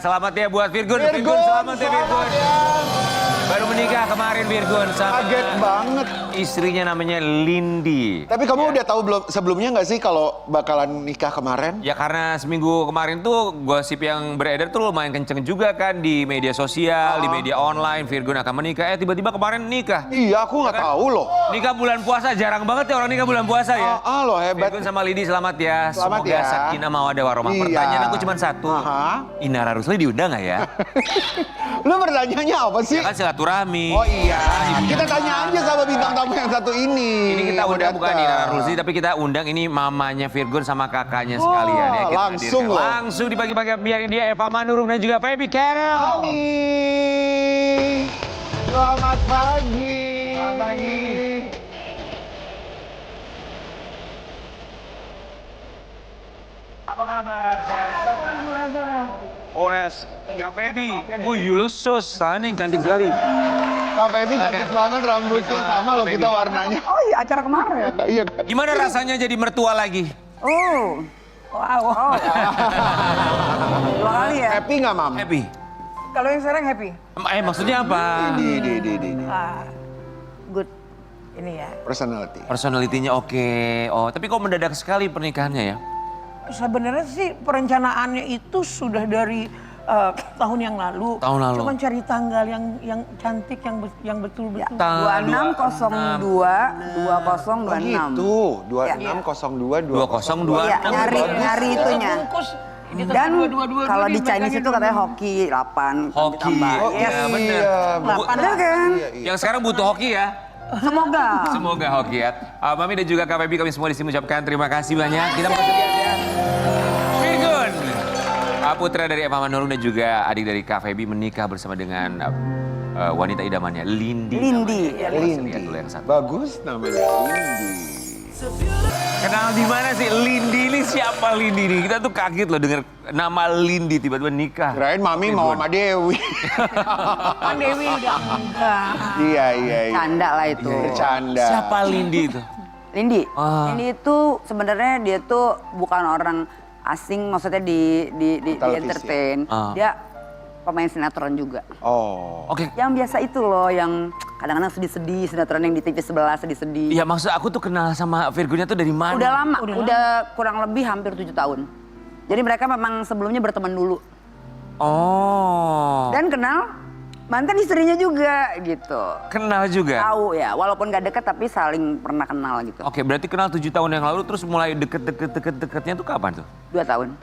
selamat ya buat Virgun. Virgun, selamat ya Virgun. Baru menikah kemarin Virgun sama Kaget banget. istrinya namanya Lindy. Tapi kamu udah tahu belum sebelumnya nggak sih kalau bakalan nikah kemarin? Ya karena seminggu kemarin tuh gosip yang beredar tuh lumayan kenceng juga kan di media sosial, di media online. Virgun akan menikah, tiba-tiba kemarin nikah. Iya, aku nggak tahu loh. Nikah bulan puasa, jarang banget ya orang nikah bulan puasa ya. Loh hebat. Virgun sama Lindy selamat ya. Selamat Semoga ya. sakinah mawaddah warahmah. Iya. Pertanyaan aku cuma satu. Aha. Inara Rusli diundang nggak ya? Lu bertanyanya apa sih? Ya kan silaturahmi. Oh iya, kita tanya aja sama bintang tamu yang satu ini. Ini kita yang undang udah bukan datang. Inara Rusli, tapi kita undang ini mamanya Virgun sama kakaknya sekalian ya. Kita langsung hadirkan. loh. Langsung dibagi-bagi biar dia Eva Manurung dan juga Feby Carol. Selamat pagi. Selamat pagi. Apa kabar? Ones, Kak Feby. Yulusus, sana yang cantik sekali. Kak Feby cantik banget rambutnya sama loh kita warnanya. Oh iya, acara kemarin. Iya kan? Gimana rasanya jadi mertua lagi? Oh, wow. Dua kali ya? Happy nggak Mam? Happy? Kalau yang sekarang happy? Maksudnya apa? Di. Good. Ini ya. Personality. Personalitinya oke. Oh, tapi kok mendadak sekali pernikahannya ya? Sebenarnya sih perencanaannya itu sudah dari tahun yang lalu. Tahun lalu. Cuman cari tanggal yang cantik, yang betul-betul. 2602 Oh 2026. gitu, 2602 202. Iya, nyari itunya. Bungkus. Ini Dan dua-dua kalau di nih, Chinese megangin itu katanya dua-dua. hoki 8. Hoki. ditambah. Oh, Yes. iya, bener. Bener kan? Yang sekarang butuh hoki ya? Semoga. Semoga hoki ya. Mami dan juga Kak Feby kami semua di sini mengucapkan terima kasih banyak. Kita mau ya. Virgun. Putra dari Eva Manurung dan juga adik dari Kak Feby menikah bersama dengan wanita idamannya Lindy. Lindy. Lihat dulu yang satu. Bagus namanya Lindy. Kenal di mana sih Lindy ini? Siapa Lindy ini? Kita tuh kaget loh denger nama Lindy tiba-tiba nikah. Kirain Mami mau sama Dewi. Kan Dewi udah enggak. Iya. Canda lah itu. Bercanda. Siapa Lindy itu? Lindy. Ah. Lindy itu sebenarnya dia tuh bukan orang asing, maksudnya di Televisi. entertain. Ah. Dia pemain sinetron juga. Oh. Oke. Yang biasa itu loh, yang kadang-kadang sedih-sedih, sinetron yang di TV sebelah sedih-sedih. Iya maksud aku tuh kenal sama Virgunnya tuh dari mana? Udah lama, udah kurang lebih hampir 7 tahun. Jadi mereka memang sebelumnya berteman dulu. Oh. Dan kenal mantan istrinya juga gitu. Kenal juga? Tahu ya, walaupun gak deket tapi saling pernah kenal gitu. Oke, berarti kenal 7 tahun yang lalu terus mulai deket-deketnya tuh kapan tuh? 2 tahun.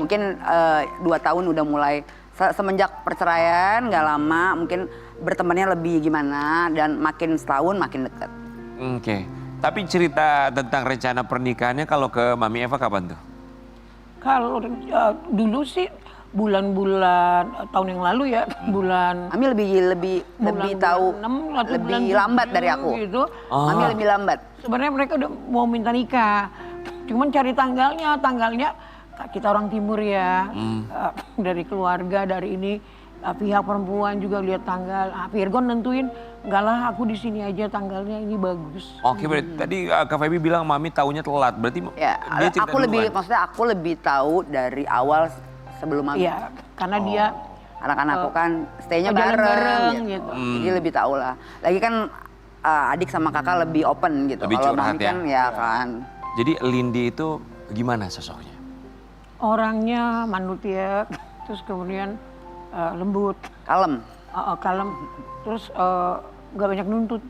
Mungkin 2 tahun udah mulai semenjak perceraian gak lama mungkin bertemannya lebih gimana dan makin setahun makin deket. Oke. Tapi cerita tentang rencana pernikahannya kalau ke Mami Eva kapan tuh? Kalau dulu sih bulan-bulan tahun yang lalu ya, bulan Mami lebih tahu, bulan 6 atau bulan lebih lambat 7 dari aku. gitu. Mami lebih lambat. Sebenarnya mereka udah mau minta nikah. Cuman cari tanggalnya kita orang timur ya. Dari keluarga, dari ini pihak perempuan juga lihat tanggal. Virgon nentuin, enggak lah aku di sini aja tanggalnya ini bagus. Oke, berarti tadi Kak Feby bilang Mami taunya telat. Berarti Ya, dia cerita aku lebih tahu dari awal sebelum Mami. Iya, karena dia Anak-anakku kan stay-nya jalan bareng gitu. gitu. Jadi lebih tahu lah. Lagi kan adik sama kakak lebih open gitu. Lebih Kalau curhat Mami ya? kan ya kan. Jadi Lindy itu gimana sosoknya? Orangnya manut ya, terus kemudian lembut, Kalem. kalem, terus nggak banyak nuntut.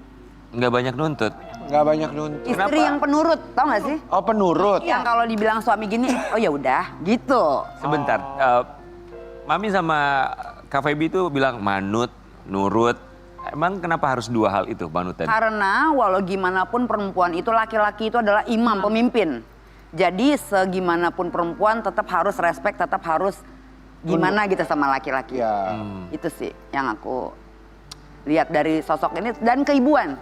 Nggak banyak nuntut. Nggak banyak nuntut. Istri yang penurut, tau gak sih? Oh penurut. Yang kalau dibilang suami gini, oh ya udah gitu. Sebentar, Mami sama Kak Feby itu bilang manut, nurut. Emang kenapa harus dua hal itu, manut dan Karena walau gimana pun perempuan itu, laki-laki itu adalah imam, pemimpin. Jadi segimanapun perempuan tetap harus respect, tetap harus gimana gitu sama laki-laki. Ya. Itu sih yang aku lihat dari sosok ini dan keibuan.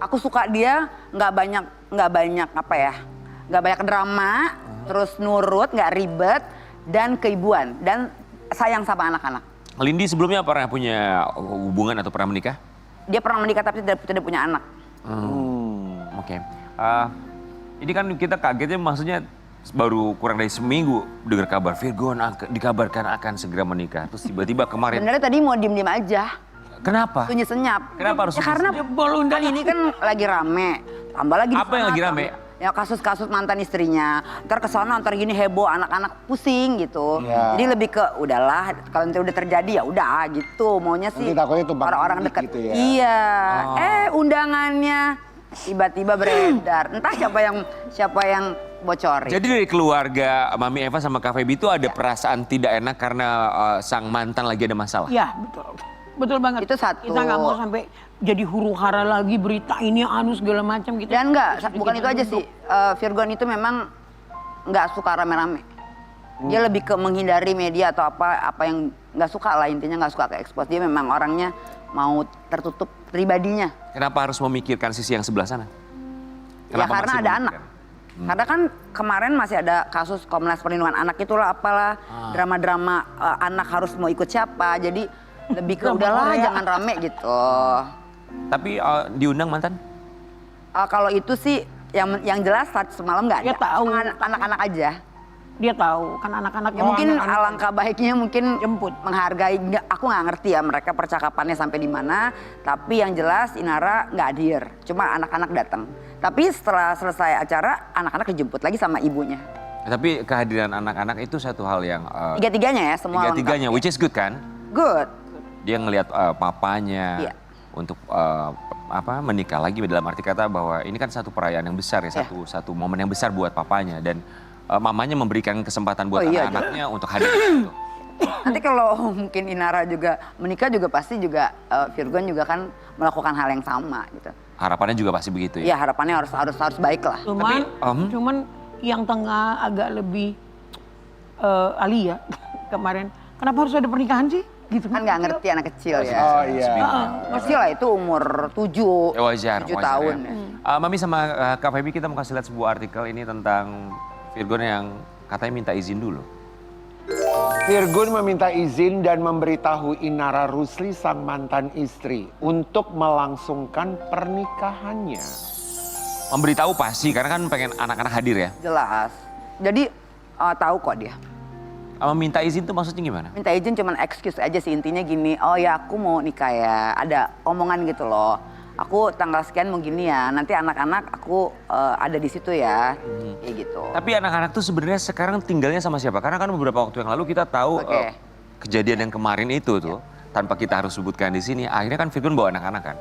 Aku suka dia nggak banyak apa ya, nggak banyak drama, terus nurut, nggak ribet dan keibuan dan sayang sama anak-anak. Lindy sebelumnya pernah punya hubungan atau pernah menikah? Dia pernah menikah tapi tidak punya anak. Oke. Ini kan kita kagetnya maksudnya baru kurang dari seminggu dengar kabar Virgon dikabarkan akan segera menikah. Terus tiba-tiba kemarin. Sebenarnya tadi mau diem-diem aja. Kenapa? Sunyi senyap. Kenapa harus Ya karena kan ini kan lagi rame. Tambah lagi di Apa yang sana, lagi rame? Ya kasus-kasus mantan istrinya. Ntar kesana ntar gini heboh, anak-anak pusing gitu. Iya. Jadi lebih ke udahlah kalau nanti udah terjadi ya udah gitu. Maunya sih Nanti takutnya tumpang orang-orang tindih dekat. gitu ya. Iya. Undangannya tiba-tiba beredar. Entah siapa yang bocorin. Jadi dari keluarga Mami Eva sama Kak Feby itu ada perasaan tidak enak karena sang mantan lagi ada masalah? Ya betul. Betul banget. Itu satu. Kita nggak mau sampai jadi huru hara lagi berita ini anu segala macam gitu. Dan bukan itu aja sih. Virgon itu memang nggak suka rame-rame. Dia lebih ke menghindari media atau apa yang nggak suka lah, intinya nggak suka ke expose. Dia memang orangnya mau tertutup pribadinya. Kenapa harus memikirkan sisi yang sebelah sana? Ya karena masih ada anak. memikirkan? Karena kan kemarin masih ada kasus Komnas Perlindungan Anak itulah apalah drama-drama anak harus mau ikut siapa. Jadi lebih ke udahlah jangan rame gitu. Tapi diundang mantan? Kalau itu sih yang jelas semalam nggak ada. Dia tahu. Cuma anak-anak aja. Dia tahu kan anak-anaknya. Ya mungkin anak-anak. alangkah baiknya mungkin Jemput. menghargai. Aku nggak ngerti ya mereka percakapannya sampai di mana. Tapi yang jelas Inara nggak hadir. Cuma anak-anak datang. Tapi setelah selesai acara anak-anak dijemput lagi sama ibunya. Tapi kehadiran anak-anak itu satu hal yang Tiga-tiganya ya semua tiga-tiganya, lengkap. which is good kan? Good. Dia ngelihat papanya Iya. untuk menikah lagi, dalam arti kata bahwa ini kan satu perayaan yang besar ya, satu momen yang besar buat papanya, dan mamanya memberikan kesempatan buat iya, anak-anaknya untuk hadir di situ. Nanti kalau mungkin Inara juga menikah juga pasti juga Virgon juga kan melakukan hal yang sama gitu. Harapannya juga pasti begitu Ya ya. harapannya harus baik lah. Cuman yang tengah agak lebih Alia kemarin. Kenapa harus ada pernikahan sih? Gitu Kan nggak ngerti anak kecil ya. Oh iya. Kecil lah itu umur 7, Ya, wajar 7 wajar tahun. ya. Mami sama Kak Feby kita mau kasih lihat sebuah artikel ini tentang Virgon yang katanya minta izin dulu. Virgon meminta izin dan memberitahu Inara Rusli sang mantan istri untuk melangsungkan pernikahannya. Memberitahu pasti karena kan pengen anak-anak hadir ya. Jelas. Jadi tahu kok dia. Minta izin tuh maksudnya gimana? Minta izin cuman excuse aja sih, intinya gini, oh ya aku mau nikah ya, ada omongan gitu loh. Aku tanggal sekian mau gini ya, nanti anak-anak aku ada di situ ya, kayak gitu. Tapi anak-anak tuh sebenarnya sekarang tinggalnya sama siapa? Karena kan beberapa waktu yang lalu kita tahu kejadian yang kemarin itu tuh, tanpa kita harus sebutkan di sini, akhirnya kan Virgon bawa anak-anak kan.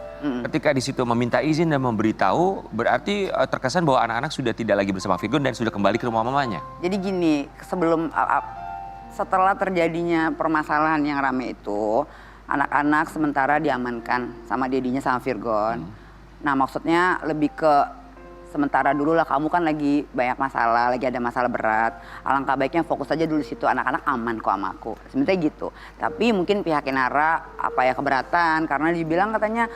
Ketika di situ meminta izin dan memberitahu, berarti terkesan bahwa anak-anak sudah tidak lagi bersama Virgon dan sudah kembali ke rumah mamanya. Jadi gini, setelah terjadinya permasalahan yang rame itu, anak-anak sementara diamankan sama dedinya sama Virgon. Nah maksudnya lebih ke sementara dulu lah, kamu kan lagi banyak masalah, lagi ada masalah berat. Alangkah baiknya fokus aja dulu di situ, anak-anak aman kok sama aku. Sebenarnya gitu. Tapi mungkin pihak Inara keberatan karena dibilang katanya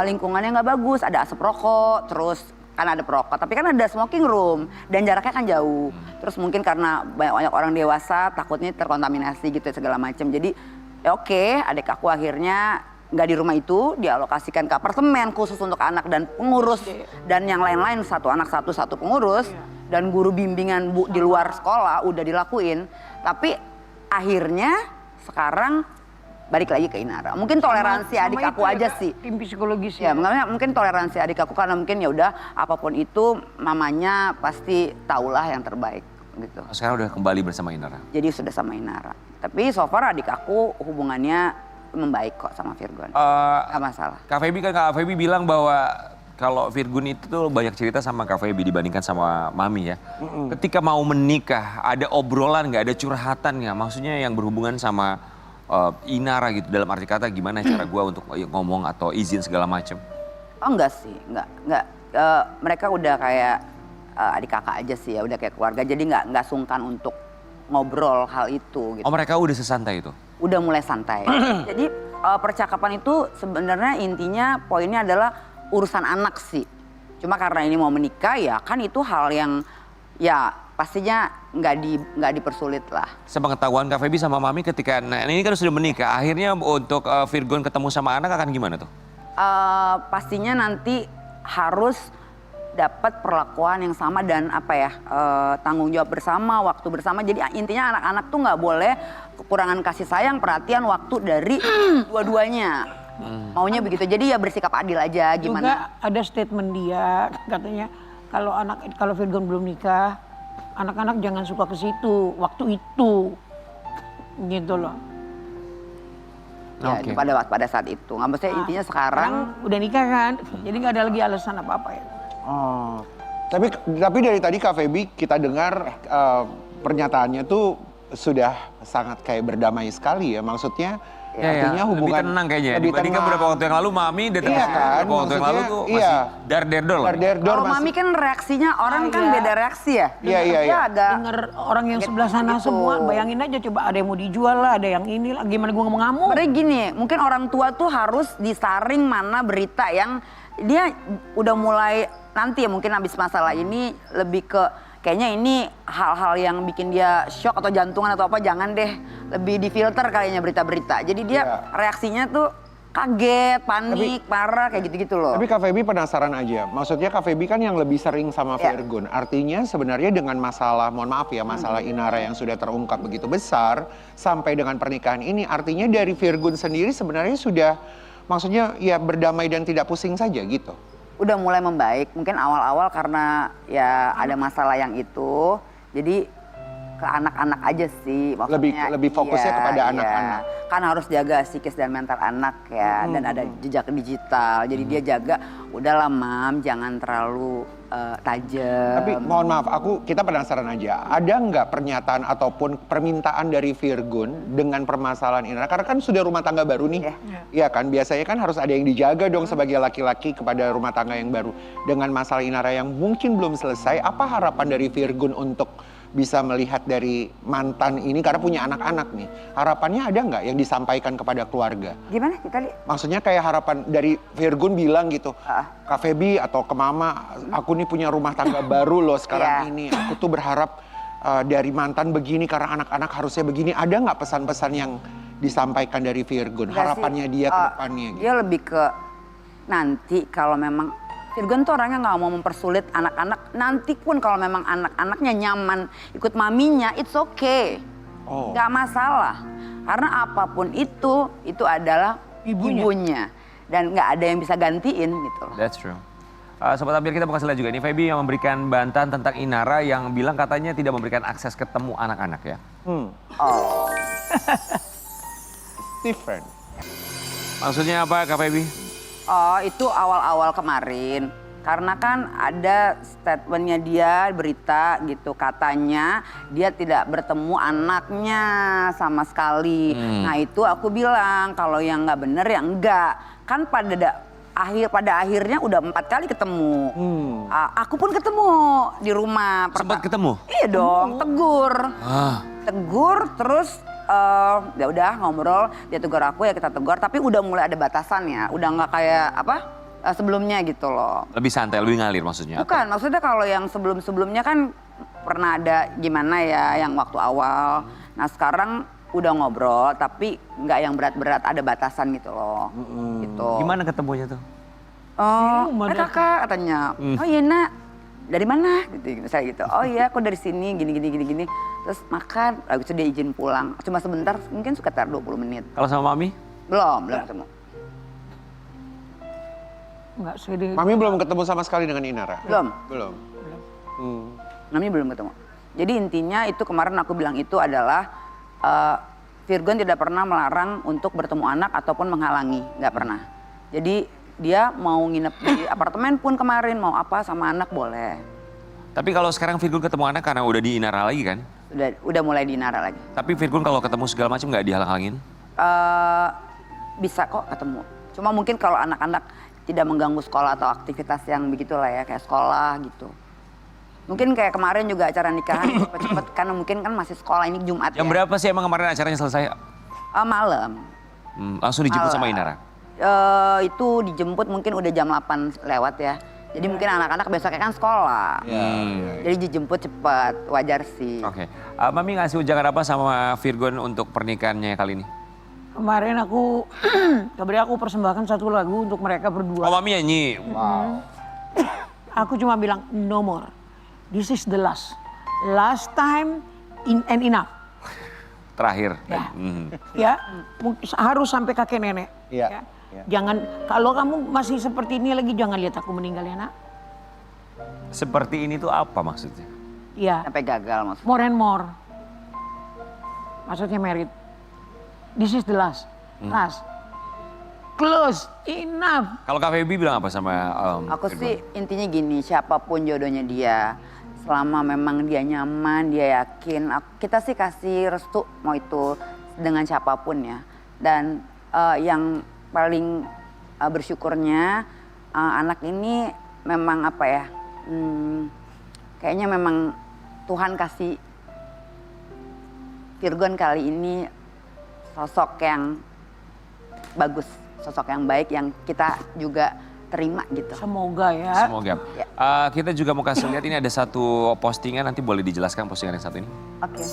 lingkungannya nggak bagus, ada asap rokok, terus kan ada perokok, tapi kan ada smoking room dan jaraknya kan jauh. Terus mungkin karena banyak orang dewasa takutnya terkontaminasi gitu segala macam. Jadi ya oke, adik aku akhirnya nggak di rumah itu, dialokasikan ke apartemen khusus untuk anak dan pengurus dan yang lain-lain, satu anak satu pengurus dan guru bimbingan di luar sekolah udah dilakuin. Tapi akhirnya sekarang balik lagi ke Inara. Mungkin toleransi Sama adik itu aku ya, aja Kak, sih. tim psikologis Ya, mungkin toleransi adik aku karena mungkin ya udah apapun itu mamanya pasti tahulah yang terbaik gitu. Sekarang udah kembali bersama Inara. Jadi sudah sama Inara. Tapi so far adik aku hubungannya membaik kok sama Virgon. Gak masalah. Kak Feby bilang bahwa kalau Virgon itu tuh banyak cerita sama Kak Feby dibandingkan sama Mami ya. Ketika mau menikah ada obrolan nggak, ada curhatan nggak? Maksudnya yang berhubungan sama Inara gitu, dalam arti kata gimana cara gue untuk ngomong atau izin segala macem? Oh enggak sih, enggak. Mereka udah kayak adik kakak aja sih ya, udah kayak keluarga. Jadi nggak sungkan untuk ngobrol hal itu gitu. Oh mereka udah sesantai itu? Udah mulai santai. Jadi percakapan itu sebenarnya intinya poinnya adalah urusan anak sih. Cuma karena ini mau menikah ya kan itu hal yang ya pastinya nggak dipersulit lah. Sepengetahuan Kak Feby sama Mami ketika ini kan sudah menikah, akhirnya untuk Virgon ketemu sama anak akan gimana tuh? Pastinya nanti harus dapat perlakuan yang sama dan apa ya tanggung jawab bersama, waktu bersama. Jadi intinya anak-anak tuh nggak boleh kekurangan kasih sayang, perhatian, waktu dari dua-duanya. Maunya begitu. Jadi ya bersikap adil aja Juga gimana. ada statement dia katanya kalau Virgon belum nikah, anak-anak jangan suka ke situ waktu itu, gitu loh. Ya, Oke. pada saat itu. Nggak maksudnya intinya sekarang Udah nikah kan, jadi nggak ada lagi alasan apa-apa ya. Oh. Tapi dari tadi Kak Feby kita dengar pernyataannya tuh sudah sangat kayak berdamai sekali ya. Maksudnya artinya hubungan lebih tenang kayaknya. lebih Dibandingkan tenang. beberapa waktu yang lalu Mami datang Iya ke sini, kan, beberapa waktu yang lalu maksudnya, tuh iya. masih dar-der-dor. Dar-der-dor kalau masih. Mami kan reaksinya orang kan iya. beda reaksi ya. Iya, iya, Dia iya. agak Dengar orang yang kaget sebelah sana gitu. semua, bayangin aja coba ada yang mau dijual lah, ada yang ini lah, gimana gua ngomong ngamuk. Sebenarnya gini, mungkin orang tua tuh harus disaring mana berita yang dia udah mulai nanti ya mungkin habis masalah ini lebih ke kayaknya ini hal-hal yang bikin dia shock atau jantungan atau apa, jangan deh, lebih difilter kayaknya berita-berita. Jadi dia Iya. reaksinya tuh kaget, panik, marah kayak gitu-gitu loh. Tapi Kak Feby penasaran aja, maksudnya Kak Feby kan yang lebih sering sama Iya. Virgon. Artinya sebenarnya dengan masalah, mohon maaf ya, masalah Inara yang sudah terungkap begitu besar, sampai dengan pernikahan ini, artinya dari Virgon sendiri sebenarnya sudah, maksudnya ya berdamai dan tidak pusing saja gitu. Udah mulai membaik, mungkin awal-awal karena ya ada masalah yang itu, jadi ke anak-anak aja sih maksudnya. Lebih fokusnya kepada anak-anak. Kan harus jaga psikis dan mental anak ya, dan ada jejak digital, jadi dia jaga, udahlah Mam jangan terlalu tajam. Tapi mohon maaf, kita penasaran aja, ada nggak pernyataan ataupun permintaan dari Virgon dengan permasalahan Inara? Karena kan sudah rumah tangga baru nih, iya kan? Biasanya kan harus ada yang dijaga dong sebagai laki-laki kepada rumah tangga yang baru. Dengan masalah Inara yang mungkin belum selesai, apa harapan dari Virgon untuk bisa melihat dari mantan ini karena punya anak-anak nih? Harapannya ada nggak yang disampaikan kepada keluarga? Gimana kita lihat? Maksudnya kayak harapan dari Virgon bilang gitu, Kak Feby atau ke Mama, aku nih punya rumah tangga baru loh sekarang Iya. ini. Aku tuh berharap dari mantan begini karena anak-anak harusnya begini. Ada nggak pesan-pesan yang disampaikan dari Virgon? Enggak sih, Harapannya dia ke depannya gitu. Dia lebih ke nanti kalau memang Virgon tuh orangnya nggak mau mempersulit anak-anak. Nanti pun kalau memang anak-anaknya nyaman ikut maminya, it's okay. Oh. Nggak masalah. Karena apapun itu adalah ibunya. Dan nggak ada yang bisa gantiin gitu loh. That's true. Sobat Ambil kita mau kasih lihat juga. Ini Feby yang memberikan bantahan tentang Inara yang bilang katanya tidak memberikan akses ketemu anak-anak ya. Oh. Different. Maksudnya apa Kak Feby? Oh, itu awal-awal kemarin. Karena kan ada statementnya dia, berita gitu. Katanya dia tidak bertemu anaknya sama sekali. Nah itu aku bilang kalau yang nggak bener ya enggak. Kan pada akhirnya udah 4 kali ketemu. Aku pun ketemu di rumah. Sempat ketemu? Iya dong, tegur. Tegur terus ya udah ngobrol, dia tegur aku ya kita tegur. Tapi udah mulai ada batasannya, udah nggak kayak sebelumnya gitu loh. Lebih santai, lebih ngalir maksudnya? Bukan, maksudnya kalau yang sebelum-sebelumnya kan pernah ada gimana ya yang waktu awal. Nah sekarang udah ngobrol tapi nggak yang berat-berat, ada batasan gitu loh. Gitu. Gimana ketemunya tuh? Oh, rumah deh. kakak katanya. Oh iya nak, dari mana? Gitu, misalnya gitu. Oh iya aku dari sini, gini. Terus makan, lalu itu dia izin pulang. Cuma sebentar, mungkin sekitar 20 menit. Kalau sama Mami? Belum ketemu. Nggak sedih. Mami belum ketemu sama sekali dengan Inara? Belum. Hmm. Namanya belum ketemu. Jadi intinya itu kemarin aku bilang itu adalah Virgon tidak pernah melarang untuk bertemu anak ataupun menghalangi, nggak pernah. Jadi dia mau nginep di apartemen pun kemarin, mau apa sama anak boleh. Tapi kalau sekarang Virgon ketemu anak karena udah di Inara lagi kan? Udah mulai dinara lagi. Tapi Virgon kalau ketemu segala macam nggak dihalang-halangin? Bisa kok ketemu. Cuma mungkin kalau anak-anak tidak mengganggu sekolah atau aktivitas yang begitulah ya, kayak sekolah gitu. Mungkin kayak kemarin juga acara nikahan cepet-cepet karena mungkin kan masih sekolah, ini Jumat Jam ya. berapa sih emang kemarin acaranya selesai? Malam. Langsung dijemput sama Inara? Itu dijemput mungkin udah jam 8 lewat ya. Jadi mungkin anak-anak besoknya kan sekolah. Jadi dijemput cepat, wajar sih. Oke. Mami ngasih ujangan apa sama Virgon untuk pernikahannya kali ini? Kemarin kabarnya aku persembahkan satu lagu untuk mereka berdua. Oh Mami nyanyi? Wow. Aku cuma bilang no more. This is the last. Last time and enough. Terakhir. Ya. Ya, harus sampai kakek nenek. Iya. Ya. Jangan, kalau kamu masih seperti ini lagi, jangan lihat aku meninggal ya nak. Seperti ini tuh apa maksudnya? Iya, Sampai gagal maksudnya. more and more. Maksudnya merit. This is the last. Last. Close, enough. Kalau Kak Feby bilang apa sama Aku Virgon? sih intinya gini, siapapun jodohnya dia, selama memang dia nyaman, dia yakin, kita sih kasih restu mau itu dengan siapapun ya. Dan yang paling bersyukurnya anak ini memang apa ya, kayaknya memang Tuhan kasih Virgon kali ini sosok yang bagus, sosok yang baik yang kita juga terima gitu. Semoga ya. Semoga. Ya. Kita juga mau kasih lihat ini ada satu postingan, nanti boleh dijelaskan postingan yang satu ini. Oke.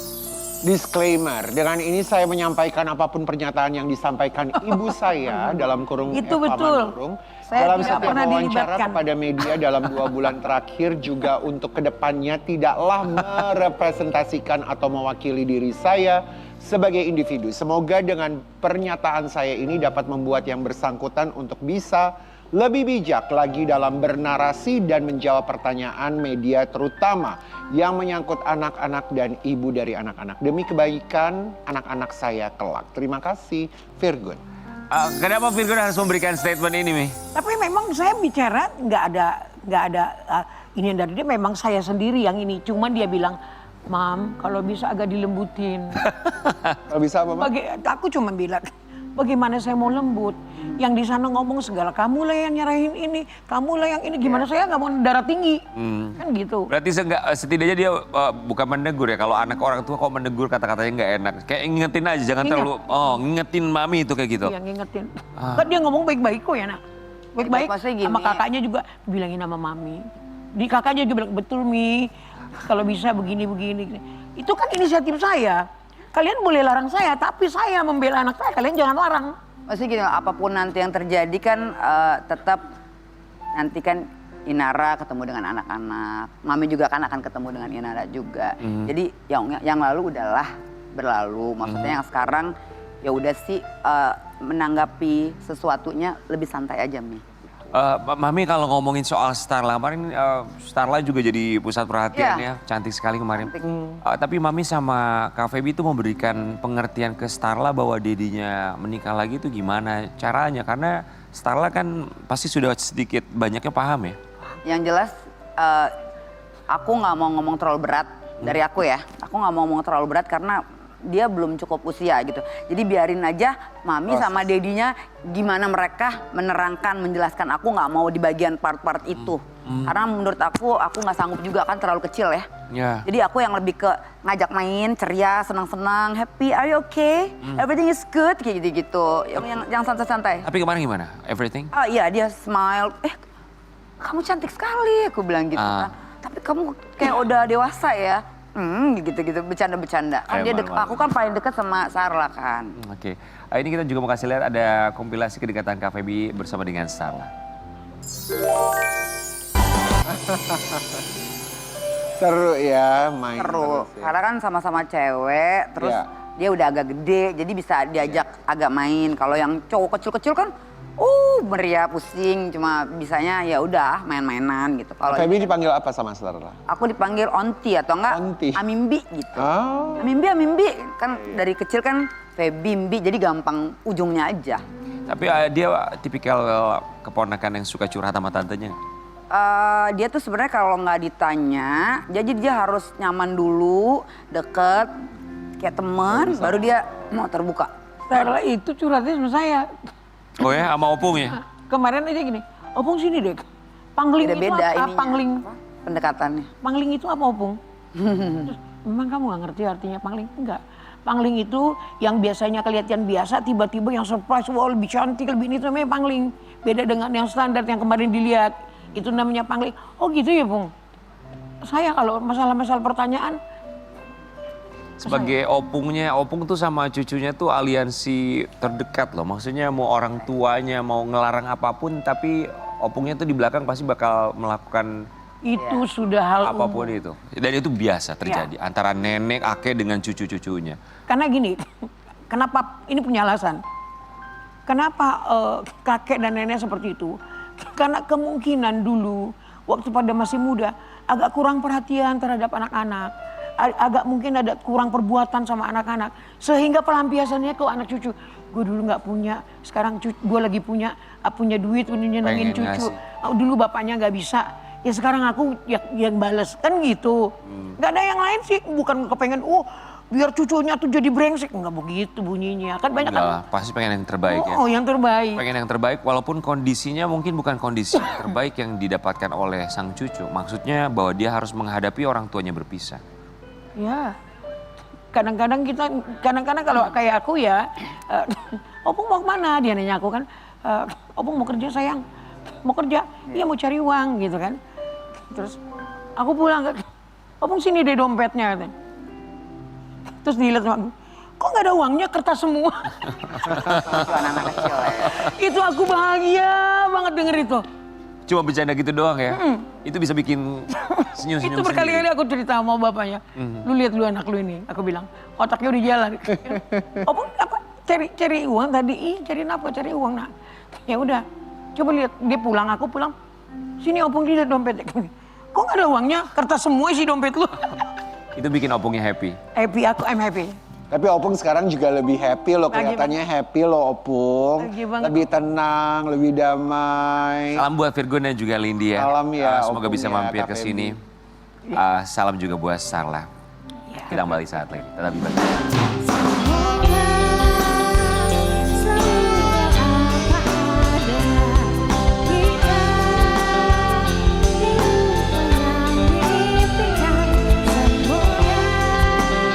Disclaimer, dengan ini saya menyampaikan apapun pernyataan yang disampaikan ibu saya dalam kurung Itu Eva betul. Manurung. Saya Dalam tidak setiap pernah wawancara dilibatkan. kepada media dalam 2 bulan terakhir juga untuk kedepannya tidaklah merepresentasikan atau mewakili diri saya sebagai individu. Semoga dengan pernyataan saya ini dapat membuat yang bersangkutan untuk bisa lebih bijak lagi dalam bernarasi dan menjawab pertanyaan media terutama yang menyangkut anak-anak dan ibu dari anak-anak. Demi kebaikan anak-anak saya kelak. Terima kasih, Virgon. Kenapa Virgon harus memberikan statement ini, Mi? Tapi memang saya bicara nggak ada ini dari dia. Memang saya sendiri yang ini. Cuman dia bilang, Mam, kalau bisa agak dilembutin. Kalau bisa apa, Mak? Aku cuma bilang, bagaimana saya mau lembut? Yang di sana ngomong segala, kamu lah yang nyerahin ini, kamu lah yang ini. Gimana saya nggak mau darah tinggi, kan gitu. Berarti setidaknya dia bukan menegur ya. Kalau anak orang tua kok menegur kata-katanya nggak enak. Kayak ngingetin aja, jangan Ingat. terlalu, ngingetin mami itu kayak gitu. Yang ngingetin. Kan dia ngomong baik-baik kok ya nak. Baik-baik Maksudnya gini. sama kakaknya juga bilangin sama mami. Di kakaknya juga bilang, betul Mi, kalau bisa begini-begini. Itu kan inisiatif saya. Kalian boleh larang saya, tapi saya membela anak saya, kalian jangan larang. Maksudnya gini, apapun nanti yang terjadi kan tetap nanti kan Inara ketemu dengan anak-anak. Mami juga kan akan ketemu dengan Inara juga. Jadi yang lalu udahlah berlalu. Maksudnya yang sekarang ya udah sih menanggapi sesuatunya lebih santai aja Mi. Mami kalau ngomongin soal Starla, kemarin Starla juga jadi pusat perhatian ya. Cantik sekali kemarin. Cantik. Tapi Mami sama Kak Feby itu memberikan pengertian ke Starla bahwa dedinya menikah lagi itu gimana caranya. Karena Starla kan pasti sudah sedikit banyaknya paham ya. Yang jelas aku nggak mau ngomong terlalu berat dari aku ya. Aku nggak mau ngomong terlalu berat karena dia belum cukup usia gitu. Jadi biarin aja Mami sama Dedinya gimana mereka menerangkan, menjelaskan. Aku nggak mau di bagian part-part itu. Karena menurut aku nggak sanggup juga kan terlalu kecil ya. Jadi aku yang lebih ke ngajak main, ceria, senang-senang, happy, are you okay? Everything is good, kayak gitu-gitu. Yang santai-santai. Tapi kemarin gimana? Everything? Oh iya dia smile, kamu cantik sekali, aku bilang gitu kan. Tapi kamu kayak udah dewasa ya. Gitu-gitu, bercanda-bercanda. Kan dia aku kan paling dekat sama Sarla kan. Oke. Ini kita juga mau kasih lihat ada kompilasi kedekatan Kak Feby bersama dengan Starla. Seru ya main. Seru, terus ya. karena kan sama-sama cewek, terus Iya. dia udah agak gede, jadi bisa diajak agak main. Kalau yang cowok kecil-kecil kan, meriah, pusing, cuma bisanya ya udah main-mainan gitu. Kalau Feby dipanggil apa sama Starla? aku dipanggil Onti atau enggak Onti. Amimbi gitu. Oh. Amimbi kan dari kecil kan Feby, Mbi, jadi gampang ujungnya aja. Tapi dia tipikal keponakan yang suka curhat sama tantenya. Dia tuh sebenarnya kalau nggak ditanya, jadi dia harus nyaman dulu, deket, kayak teman, baru dia mau terbuka. Starla itu curhatnya sama saya. Oh ya, sama Opung ya? Kemarin aja gini, Opung sini deh. Pangling itu Beda-beda apa? ininya, Pangling. apa, pendekatannya. Pangling itu apa Opung? Terus, memang kamu gak ngerti artinya pangling? Enggak. Pangling itu yang biasanya kelihatan biasa, tiba-tiba yang surprise, wah lebih cantik, lebih ini, itu namanya pangling. Beda dengan yang standar yang kemarin dilihat, itu namanya pangling. Oh gitu ya Bung? Saya kalau masalah-masalah pertanyaan, Sebagai opungnya, opung tuh sama cucunya tuh aliansi terdekat loh. Maksudnya mau orang tuanya mau ngelarang apapun tapi opungnya tuh di belakang pasti bakal melakukan Itu sudah hal apapun umum. itu. Dan itu biasa terjadi antara nenek, kakek dengan cucu-cucunya. Karena gini, kenapa ini punya alasan? Kenapa kakek dan nenek seperti itu? Karena kemungkinan dulu waktu pada masih muda agak kurang perhatian terhadap anak-anak, agak mungkin ada kurang perbuatan sama anak-anak, sehingga pelampiasannya ke anak cucu. Gue dulu nggak punya, sekarang gue lagi punya duit untuk nyenengin Pengen cucu. ngasih. Dulu bapaknya nggak bisa, ya sekarang aku yang balas kan gitu. Nggak ada yang lain sih, bukan kepengen biar cucunya tuh jadi brengsek, nggak begitu bunyinya. Kan banyak Enggak lah, pasti pengen yang terbaik ya. Oh, yang terbaik. Pengen yang terbaik walaupun kondisinya mungkin bukan kondisi yang terbaik yang didapatkan oleh sang cucu. Maksudnya bahwa dia harus menghadapi orang tuanya berpisah. Ya, kadang-kadang kalau kayak aku ya, Opung mau kemana? Dia nanya aku kan, Opung mau kerja sayang, mau kerja, iya mau cari uang gitu kan. Terus aku pulang, Opung sini deh dompetnya katanya. Terus dilihat sama aku, kok nggak ada uangnya, kertas semua. Itu anak-anak kecil ya. Itu aku bahagia banget denger itu. Cuma bercanda gitu doang ya. Itu bisa bikin senyum-senyum Itu berkali-kali aku cerita sama bapaknya. Lu lihat lu anak lu ini, aku bilang, otaknya udah jalan. Opung apa? Cari uang tadi, cari apa? Cari uang nak. Ya udah, coba lihat dia pulang, aku pulang. Sini Opung lihat dompetnya. Kok nggak ada uangnya? Kertas semua isi dompet lu. Itu bikin opungnya happy. Happy, I'm happy. Tapi Opung sekarang juga lebih happy loh, Lagi kelihatannya happy loh Opung. Lagi banget. Lebih tenang, lebih damai. Salam buat Virgon dan juga Lindy ya. Salam ya, Semoga opung bisa ya, mampir ke KPB. sini. Salam juga buat Sarla. Kita kembali saat lagi. Tetap di Bagi.